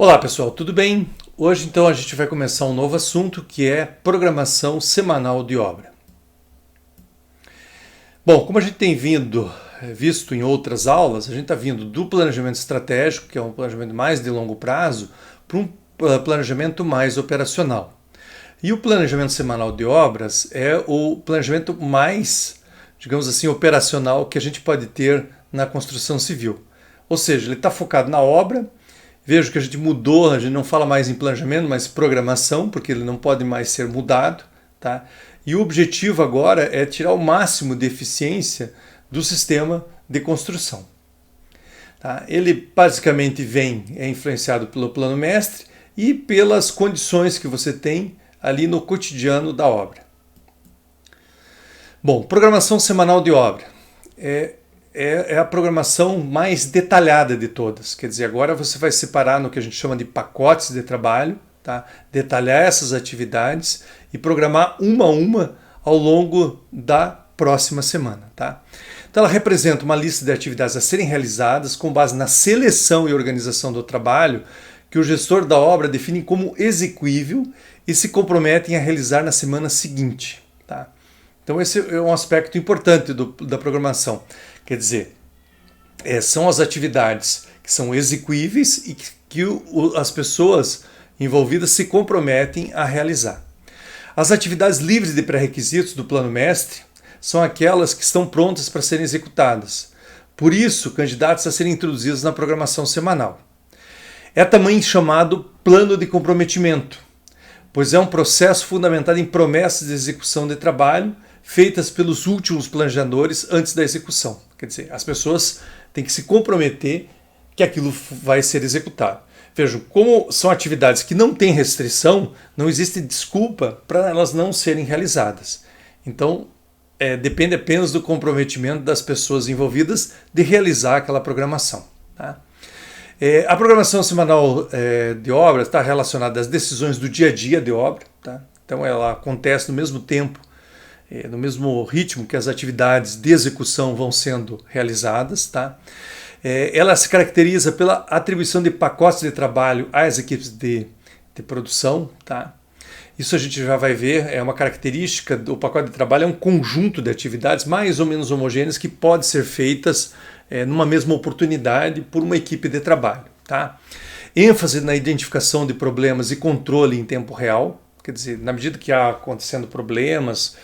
Olá pessoal, tudo bem? Hoje então a gente vai começar um novo assunto que é programação semanal de obra. Bom, como a gente tem visto em outras aulas, a gente está vindo do planejamento estratégico, que é um planejamento mais de longo prazo, para um planejamento mais operacional. E o planejamento semanal de obras é o planejamento mais, digamos assim, operacional que a gente pode ter na construção civil. Ou seja, ele está focado na obra. Vejo que a gente mudou, a gente não fala mais em planejamento, mas programação, porque ele não pode mais ser mudado, tá? E o objetivo agora é tirar o máximo de eficiência do sistema de construção. Tá? Ele basicamente é influenciado pelo plano mestre e pelas condições que você tem ali no cotidiano da obra. Bom, programação semanal de obra. É a programação mais detalhada de todas. Quer dizer, agora você vai separar no que a gente chama de pacotes de trabalho, tá? Detalhar essas atividades e programar uma a uma ao longo da próxima semana. Tá? Então ela representa uma lista de atividades a serem realizadas com base na seleção e organização do trabalho que o gestor da obra define como execuível e se comprometem a realizar na semana seguinte. Tá? Então esse é um aspecto importante da programação. Quer dizer, são as atividades que são execuíveis e que as pessoas envolvidas se comprometem a realizar. As atividades livres de pré-requisitos do plano mestre são aquelas que estão prontas para serem executadas. Por isso, candidatos a serem introduzidos na programação semanal. É também chamado plano de comprometimento, pois é um processo fundamentado em promessas de execução de trabalho feitas pelos últimos planejadores antes da execução. Quer dizer, as pessoas têm que se comprometer que aquilo vai ser executado. Vejam, como são atividades que não têm restrição, não existe desculpa para elas não serem realizadas. Então, depende apenas do comprometimento das pessoas envolvidas de realizar aquela programação. Tá? A programação semanal de obra está relacionada às decisões do dia a dia de obra. Tá? Então, ela acontece no mesmo tempo, no mesmo ritmo que as atividades de execução vão sendo realizadas. Tá? Ela se caracteriza pela atribuição de pacotes de trabalho às equipes de produção. Tá? Isso a gente já vai ver, é uma característica do pacote de trabalho, é um conjunto de atividades mais ou menos homogêneas que podem ser feitas numa mesma oportunidade por uma equipe de trabalho. Tá? ênfase na identificação de problemas e controle em tempo real, quer dizer, na medida que há acontecendo problemas,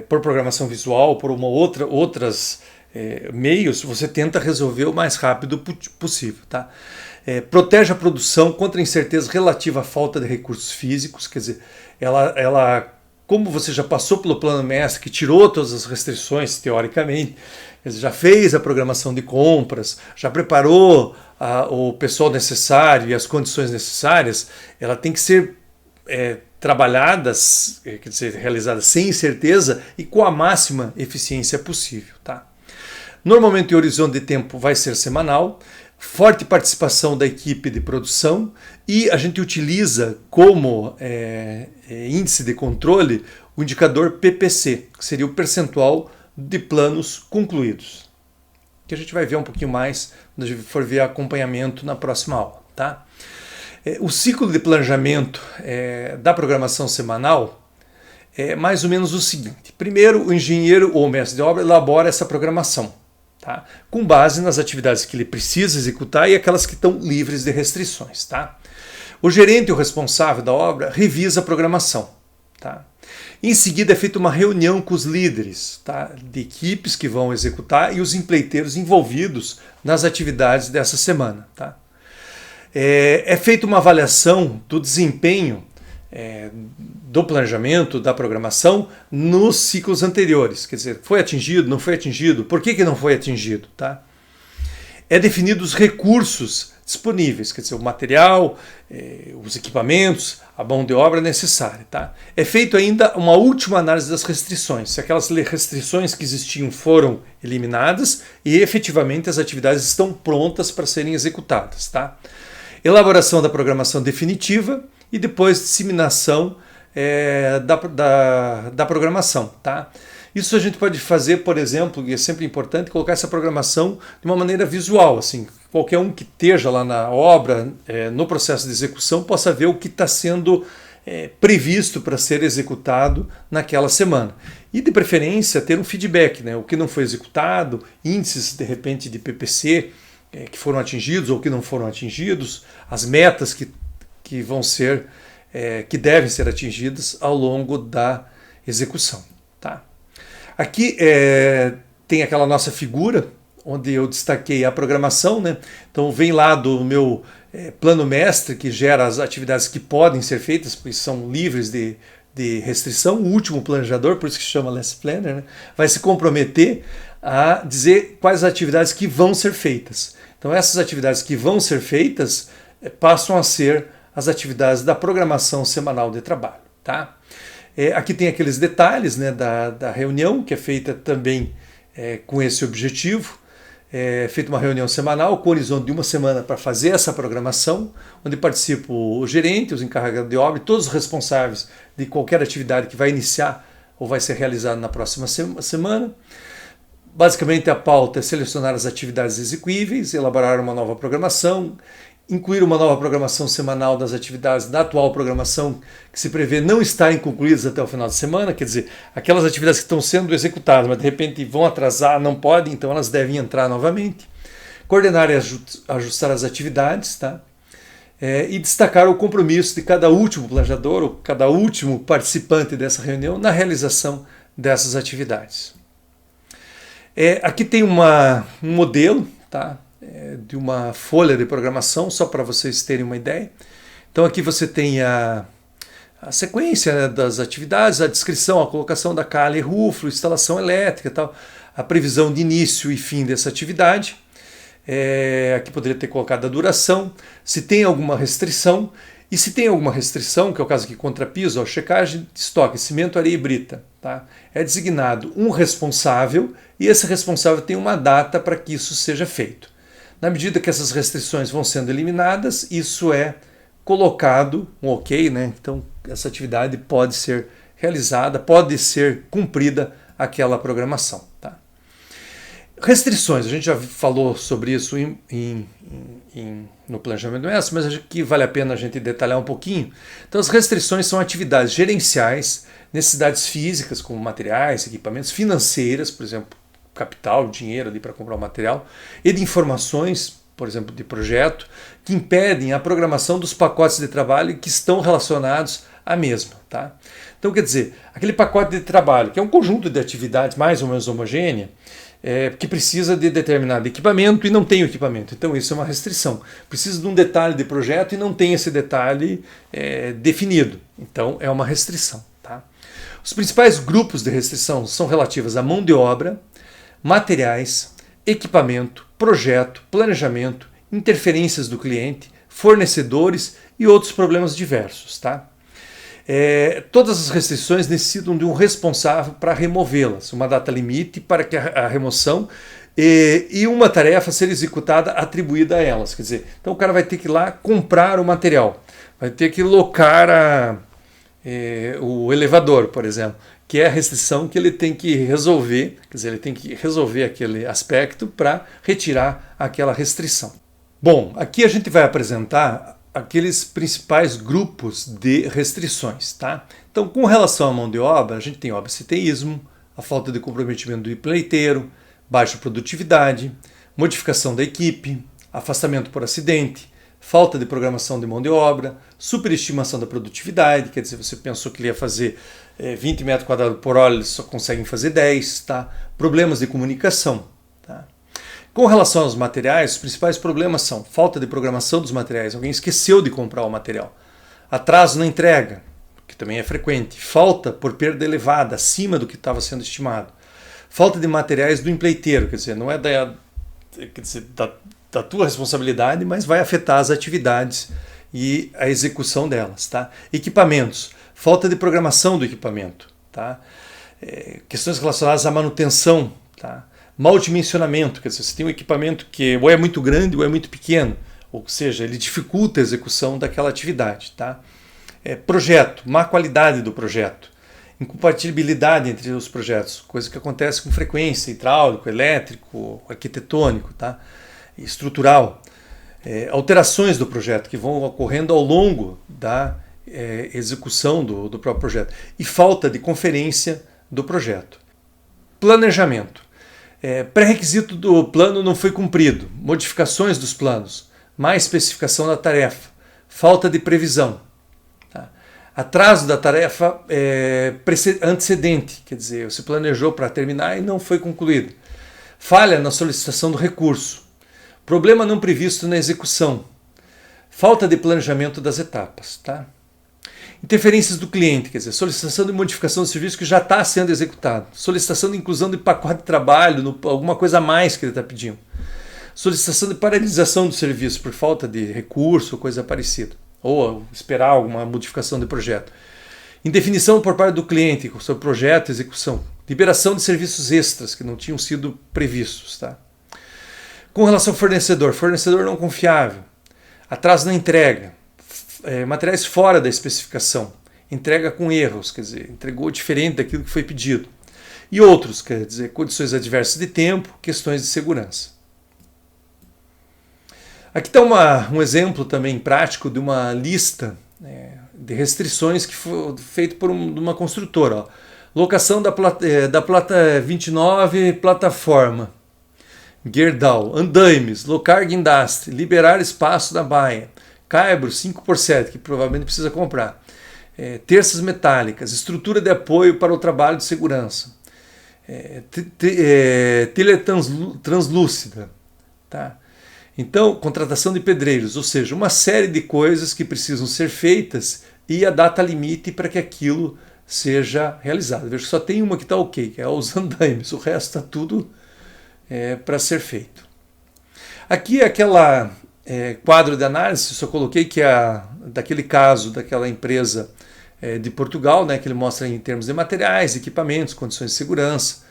por programação visual, por outros meios, você tenta resolver o mais rápido possível. Tá? Protege a produção contra a incerteza relativa à falta de recursos físicos, quer dizer, ela como você já passou pelo plano mestre, que tirou todas as restrições, teoricamente, quer dizer, já fez a programação de compras, já preparou o pessoal necessário e as condições necessárias, ela tem que ser trabalhadas, quer dizer, realizadas sem incerteza e com a máxima eficiência possível. Tá? Normalmente o horizonte de tempo vai ser semanal, forte participação da equipe de produção e a gente utiliza como índice de controle o indicador PPC, que seria o percentual de planos concluídos, que a gente vai ver um pouquinho mais quando a gente for ver acompanhamento na próxima aula. Tá? O ciclo de planejamento da programação semanal é mais ou menos o seguinte. Primeiro, o engenheiro ou mestre de obra elabora essa programação, tá? Com base nas atividades que ele precisa executar e aquelas que estão livres de restrições. Tá? O gerente ou responsável da obra revisa a programação. Tá? Em seguida é feita uma reunião com os líderes, tá? De equipes que vão executar e os empreiteiros envolvidos nas atividades dessa semana. Tá? É feita uma avaliação do desempenho do planejamento, da programação nos ciclos anteriores. Quer dizer, foi atingido, não foi atingido, por que não foi atingido? Tá? É definido os recursos disponíveis, quer dizer, o material, os equipamentos, a mão de obra necessária. Tá? É feito ainda uma última análise das restrições, se aquelas restrições que existiam foram eliminadas e efetivamente as atividades estão prontas para serem executadas. Tá? Elaboração da programação definitiva e depois disseminação da programação. Tá? Isso a gente pode fazer, por exemplo, e é sempre importante, colocar essa programação de uma maneira visual, assim, qualquer um que esteja lá na obra, no processo de execução, possa ver o que está sendo previsto para ser executado naquela semana. E de preferência ter um feedback, né? O que não foi executado, índices de repente de PPC que foram atingidos ou que não foram atingidos, as metas que vão ser, que devem ser atingidas ao longo da execução. Tá? Aqui tem aquela nossa figura, onde eu destaquei a programação, né? Então vem lá do meu plano mestre, que gera as atividades que podem ser feitas, pois são livres de restrição. O último planejador, por isso que se chama Last Planner, né? Vai se comprometer a dizer quais atividades que vão ser feitas. Então essas atividades que vão ser feitas passam a ser as atividades da programação semanal de trabalho. Tá? Aqui tem aqueles detalhes, né, da reunião, que é feita também com esse objetivo. É feita uma reunião semanal com horizonte de uma semana para fazer essa programação, onde participam o gerente, os encarregados de obra e todos os responsáveis de qualquer atividade que vai iniciar ou vai ser realizada na próxima semana. Basicamente a pauta é selecionar as atividades execuíveis, elaborar uma nova programação, incluir uma nova programação semanal das atividades da atual programação que se prevê não estarem concluídas até o final de semana, quer dizer, aquelas atividades que estão sendo executadas, mas de repente vão atrasar, não podem, então elas devem entrar novamente. Coordenar e ajustar as atividades, tá? E destacar o compromisso de cada último planejador ou cada último participante dessa reunião na realização dessas atividades. Aqui tem um modelo, tá? De uma folha de programação, só para vocês terem uma ideia. Então aqui você tem a sequência, né, das atividades, a descrição, a colocação da calha e ruflo, instalação elétrica, tal, a previsão de início e fim dessa atividade. Aqui poderia ter colocado a duração, se tem alguma restrição, e se tem alguma restrição, que é o caso aqui contra piso, checagem de estoque, cimento, areia e brita, tá? É designado um responsável e esse responsável tem uma data para que isso seja feito. Na medida que essas restrições vão sendo eliminadas, isso é colocado um ok, né? Então essa atividade pode ser realizada, pode ser cumprida aquela programação. Tá? Restrições, a gente já falou sobre isso no planejamento mestre, mas acho que vale a pena a gente detalhar um pouquinho. Então as restrições são atividades gerenciais, necessidades físicas como materiais, equipamentos, financeiras, por exemplo, capital, dinheiro ali para comprar o material, e de informações, por exemplo, de projeto, que impedem a programação dos pacotes de trabalho que estão relacionados à mesma. Tá? Então, quer dizer, aquele pacote de trabalho, que é um conjunto de atividades mais ou menos homogênea, que precisa de determinado equipamento e não tem o equipamento. Então, isso é uma restrição. Precisa de um detalhe de projeto e não tem esse detalhe definido. Então, é uma restrição. Tá? Os principais grupos de restrição são relativas à mão de obra, materiais, equipamento, projeto, planejamento, interferências do cliente, fornecedores e outros problemas diversos. Tá? Todas as restrições necessitam de um responsável para removê-las, uma data limite para que a remoção e uma tarefa ser executada atribuída a elas. Quer dizer, então o cara vai ter que ir lá comprar o material, vai ter que locar o elevador, por exemplo, que é a restrição que ele tem que resolver, quer dizer, ele tem que resolver aquele aspecto para retirar aquela restrição. Bom, aqui a gente vai apresentar aqueles principais grupos de restrições. Tá? Então, com relação à mão de obra, a gente tem o absenteísmo, a falta de comprometimento do empreiteiro, baixa produtividade, modificação da equipe, afastamento por acidente, falta de programação de mão de obra, superestimação da produtividade, quer dizer, você pensou que ele ia fazer 20 metros quadrados por hora, eles só conseguem fazer 10, tá? Problemas de comunicação. Tá? Com relação aos materiais, os principais problemas são falta de programação dos materiais, alguém esqueceu de comprar o material, atraso na entrega, que também é frequente, falta por perda elevada, acima do que estava sendo estimado, falta de materiais do empreiteiro, quer dizer, não é da tua responsabilidade, mas vai afetar as atividades e a execução delas. Tá? Equipamentos, falta de programação do equipamento, tá? Questões relacionadas à manutenção, tá? Mau dimensionamento, quer dizer, você tem um equipamento que ou é muito grande ou é muito pequeno, ou seja, ele dificulta a execução daquela atividade. Tá? Projeto, má qualidade do projeto, incompatibilidade entre os projetos, coisa que acontece com frequência, hidráulico, elétrico, arquitetônico, tá? Estrutural. Alterações do projeto que vão ocorrendo ao longo da execução do próprio projeto. E falta de conferência do projeto. Planejamento. Pré-requisito do plano não foi cumprido. Modificações dos planos. Má especificação da tarefa. Falta de previsão. Tá? Atraso da tarefa antecedente. Quer dizer, você planejou para terminar e não foi concluído. Falha na solicitação do recurso. Problema não previsto na execução. Falta de planejamento das etapas. Tá? Interferências do cliente, quer dizer, solicitação de modificação do serviço que já está sendo executado. Solicitação de inclusão de pacote de trabalho, alguma coisa a mais que ele está pedindo. Solicitação de paralisação do serviço por falta de recurso ou coisa parecida. Ou esperar alguma modificação de projeto. Indefinição por parte do cliente sobre projeto e execução. Liberação de serviços extras que não tinham sido previstos. Tá? Com relação ao fornecedor não confiável, atraso na entrega, materiais fora da especificação, entrega com erros, quer dizer, entregou diferente daquilo que foi pedido. E outros, quer dizer, condições adversas de tempo, questões de segurança. Aqui está um exemplo também prático de uma lista de restrições que foi feito por uma construtora. Ó. Locação da plata 29, plataforma. Gerdau, andaimes, locar guindaste, liberar espaço da baia, caibro 5x7, que provavelmente precisa comprar, terças metálicas, estrutura de apoio para o trabalho de segurança, telha translúcida, tá? Então, contratação de pedreiros, ou seja, uma série de coisas que precisam ser feitas e a data limite para que aquilo seja realizado. Veja que só tem uma que está ok, que é os andaimes, o resto está tudo para ser feito. Aqui é aquela quadro de análise, só coloquei que é daquele caso, daquela empresa de Portugal, né, que ele mostra em termos de materiais, equipamentos, condições de segurança,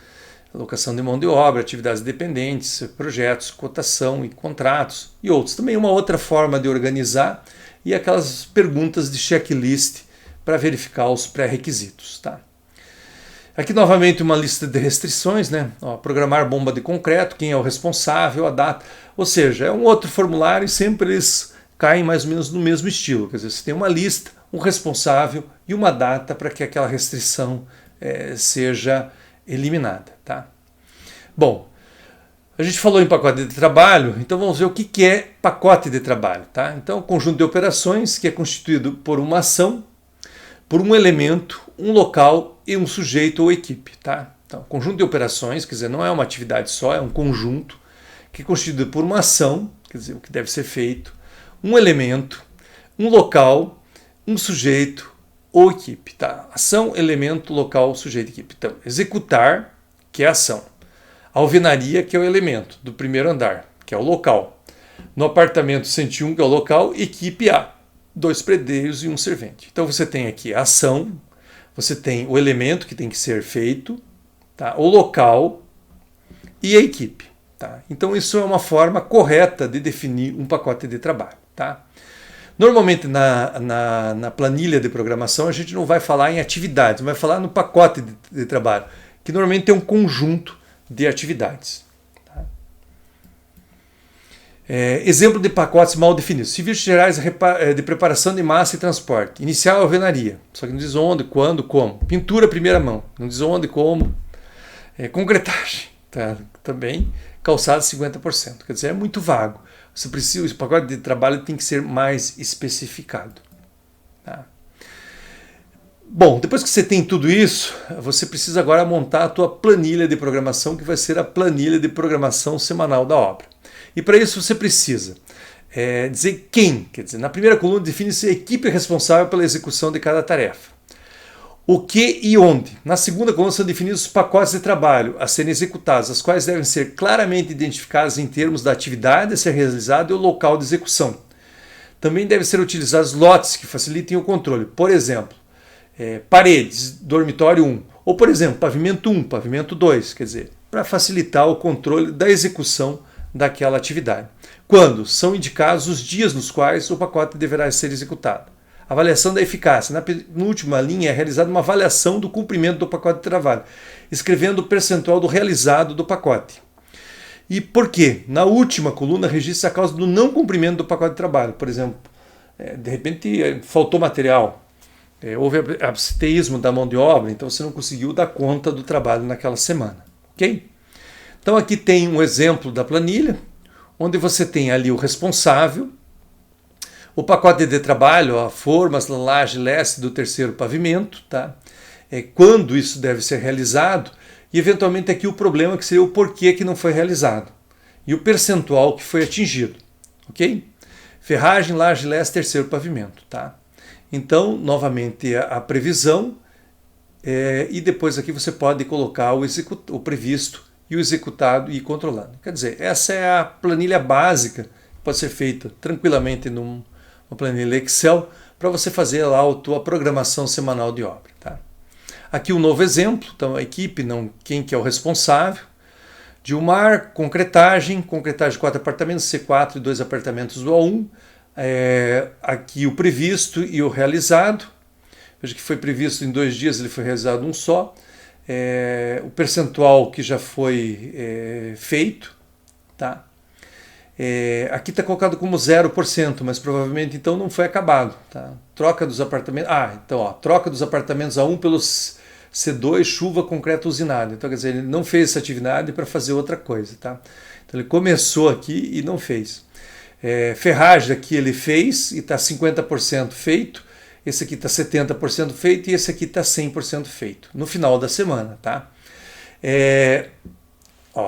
alocação de mão de obra, atividades dependentes, projetos, cotação e contratos e outros. Também uma outra forma de organizar e aquelas perguntas de checklist para verificar os pré-requisitos. Tá? Aqui novamente uma lista de restrições, né? Ó, programar bomba de concreto, quem é o responsável, a data. Ou seja, é um outro formulário e sempre eles caem mais ou menos no mesmo estilo. Quer dizer, você tem uma lista, um responsável e uma data para que aquela restrição seja eliminada. Tá? Bom, a gente falou em pacote de trabalho, então vamos ver o que é pacote de trabalho. Tá? Então, conjunto de operações que é constituído por uma ação, por um elemento, um local e um sujeito ou equipe. Tá? Então, conjunto de operações, quer dizer, não é uma atividade só, é um conjunto que é constituído por uma ação, quer dizer, o que deve ser feito, um elemento, um local, um sujeito ou equipe. Tá? Ação, elemento, local, sujeito, equipe. Então, executar, que é a ação. Alvenaria, que é o elemento do primeiro andar, que é o local. No apartamento 101, que é o local, equipe A. 2 predeiros e um servente. Então você tem aqui a ação, você tem o elemento que tem que ser feito, tá? O local e a equipe. Tá? Então isso é uma forma correta de definir um pacote de trabalho. Tá? Normalmente na planilha de programação a gente não vai falar em atividades, vai falar no pacote de trabalho, que normalmente é um conjunto de atividades. Exemplo de pacotes mal definidos. Serviços gerais de preparação de massa e transporte. Inicial alvenaria. Só que não diz onde, quando, como. Pintura primeira mão. Não diz onde, como. Concretagem. Tá? Também calçado 50%. Quer dizer, é muito vago. Você precisa, o pacote de trabalho tem que ser mais especificado. Tá? Bom, depois que você tem tudo isso, você precisa agora montar a tua planilha de programação, que vai ser a planilha de programação semanal da obra. E para isso você precisa dizer quem, quer dizer, na primeira coluna define-se a equipe responsável pela execução de cada tarefa. O que e onde. Na segunda coluna são definidos os pacotes de trabalho a serem executados, as quais devem ser claramente identificadas em termos da atividade a ser realizada e o local de execução. Também devem ser utilizados lotes que facilitem o controle. Por exemplo, paredes, dormitório 1. Ou, por exemplo, pavimento 1, pavimento 2. Quer dizer, para facilitar o controle da execução daquela atividade. Quando são indicados os dias nos quais o pacote deverá ser executado. Avaliação da eficácia. Na penúltima linha é realizada uma avaliação do cumprimento do pacote de trabalho, escrevendo o percentual do realizado do pacote. E por quê? Na última coluna registra a causa do não cumprimento do pacote de trabalho. Por exemplo, de repente faltou material, houve absenteísmo da mão de obra, então você não conseguiu dar conta do trabalho naquela semana. Ok? Então aqui tem um exemplo da planilha, onde você tem ali o responsável, o pacote de trabalho, a formas, laje, leste do terceiro pavimento, tá? Quando isso deve ser realizado, e eventualmente aqui o problema que seria o porquê que não foi realizado, e o percentual que foi atingido, ok? Ferragem, laje, leste, terceiro pavimento, tá? Então, novamente, a previsão, e depois aqui você pode colocar o previsto e o executado e ir controlando. Quer dizer, essa é a planilha básica, que pode ser feita tranquilamente numa planilha Excel, para você fazer lá a tua programação semanal de obra. Tá? Aqui um novo exemplo, então a equipe, quem que é o responsável. Dilmar, concretagem 4 apartamentos, C4 e 2 apartamentos do A1. Aqui o previsto e o realizado. Veja que foi previsto em 2 dias, ele foi realizado um só. O percentual que já foi feito, tá? Aqui está colocado como 0%, mas provavelmente então não foi acabado, tá? Troca dos apartamentos, troca dos apartamentos A1 pelos C2, chuva, concreto usinado. Então quer dizer, ele não fez essa atividade para fazer outra coisa, tá? Então ele começou aqui e não fez. Ferragem aqui ele fez e está 50% feito. Esse aqui está 70% feito e esse aqui está 100% feito no final da semana, tá?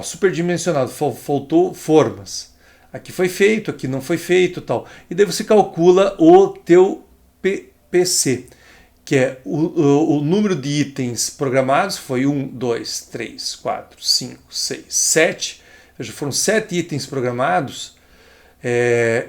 Superdimensionado, faltou formas. Aqui foi feito, aqui não foi feito, tal. E daí você calcula o teu PPC, que é o número de itens programados, foi 1, 2, 3, 4, 5, 6, 7. Veja, foram 7 itens programados.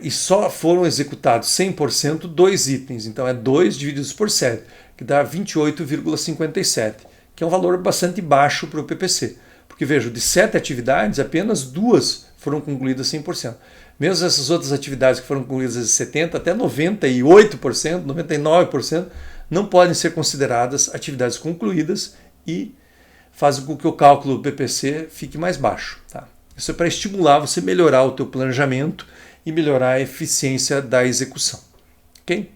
E só foram executados 100% 2 itens. Então é 2 divididos por 7, que dá 28,57, que é um valor bastante baixo para o PPC. Porque veja, de 7 atividades, apenas 2 foram concluídas 100%. Mesmo essas outras atividades que foram concluídas de 70% até 98%, 99%, não podem ser consideradas atividades concluídas e fazem com que o cálculo do PPC fique mais baixo. Tá? Isso é para estimular você melhorar o teu planejamento e melhorar a eficiência da execução. Okay?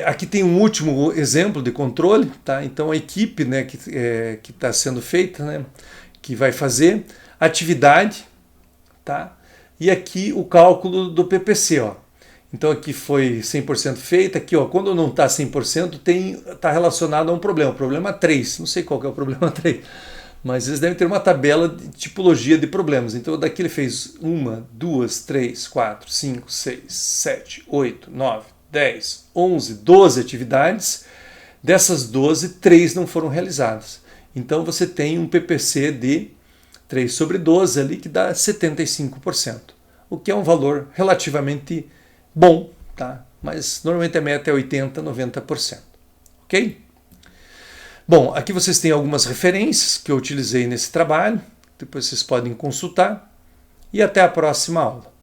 Aqui tem um último exemplo de controle. Tá? Então a equipe, né, que está sendo feita, né, que vai fazer atividade, tá? E aqui o cálculo do PPC. Ó. Então aqui foi 100% feita. Aqui, ó, quando não está 100%, está relacionado a um problema. O problema 3. Não sei qual que é o problema 3. Mas eles devem ter uma tabela de tipologia de problemas. Então daqui ele fez 1, 2, 3, 4, 5, 6, 7, 8, 9, 10, 11, 12 atividades. Dessas 12, 3 não foram realizadas. Então você tem um PPC de 3 sobre 12 ali, que dá 75%. O que é um valor relativamente bom, tá? Mas normalmente a meta é 80%, 90%. Ok? Bom, aqui vocês têm algumas referências que eu utilizei nesse trabalho, depois vocês podem consultar, e até a próxima aula.